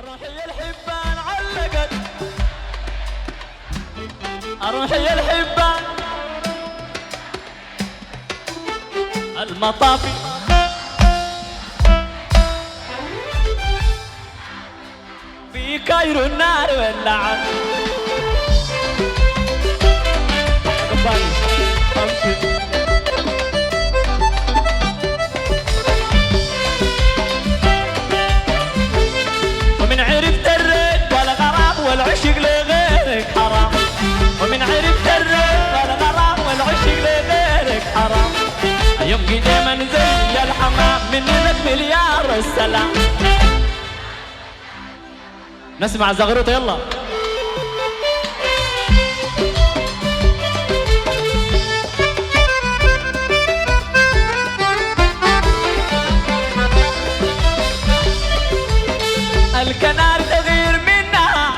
روحي الحبان علقت، روحي الحبان المطافي في كايرو النار ولعت. ومن عرفت الرد والغرام والعشق لغيرك حرام، ومن عرفت الرد والغرام والعشق لغيرك حرام. يبقي دايما زي الحمام مني لك مليار السلام. نسمع زغروطه يلا. الكنار تغير منها،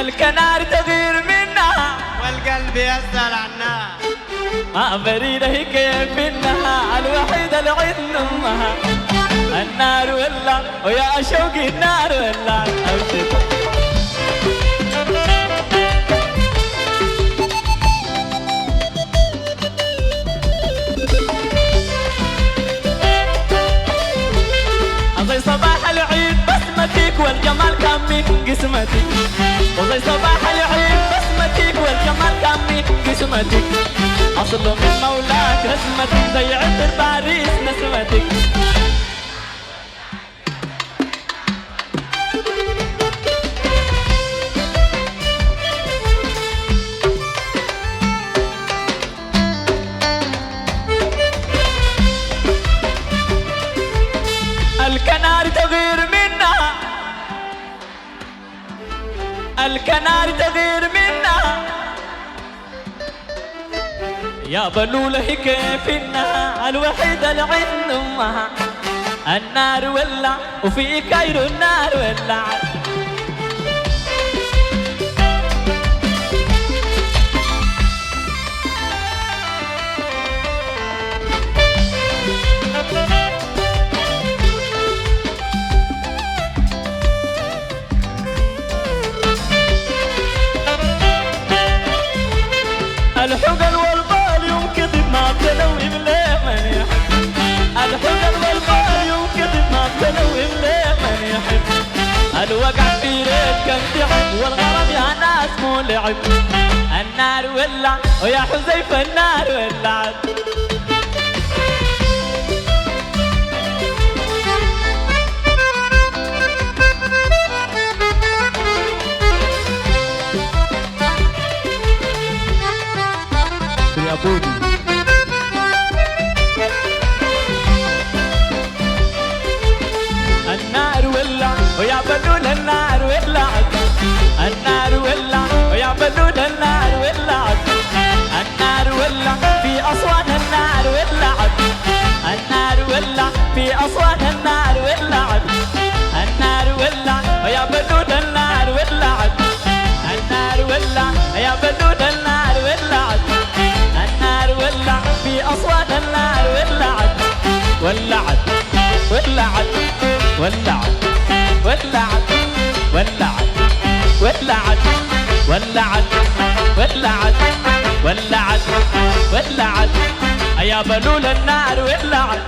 الكنار تغير منها والقلب يسأل عنها. فريدة هي كيف انها الوحيدة اللي عند امها. النار ولع ويا شوقي النار ولع. زي صباح العيد بسمتك والجمال كان من قسمتك، وزي صباح العيد بسمتك والجمال كان من قسمتك. أصله من مولاك رسمتك زي عطر باريس نسمتك. الكنار تغير منها، الكنار تغير منها يا بلولة هي كيف انها الوحيدة اللي عند امها. النار ولع وفي كايرو النار ولعت. الحقن والبال ينكذب ما بتلوي بليه من يحب. الحقن والبال ينكذب ما بتلوي بليه من يحب. الوقع في ريت كان تعب والغرام يا ناس مو لعب. النار ولع ويا حذيفة النار ولعت. يا بودي النار ولع ويا بلول النار ولعت. النار ولع ويا بلول النار ولعت. النار ولع في أصوات النار ولعت. النار ولع في أصوات النار ولعت. النار ولع ويا بلول النار ولعت. النار ولع يا بلول النار ولعت. النار ولع في أصوات النار ولعت. ولعت ولعت ولعت ولعت ولعت ولعت ولعت ولعت ولعت ولعت يا بلول النار ولعت.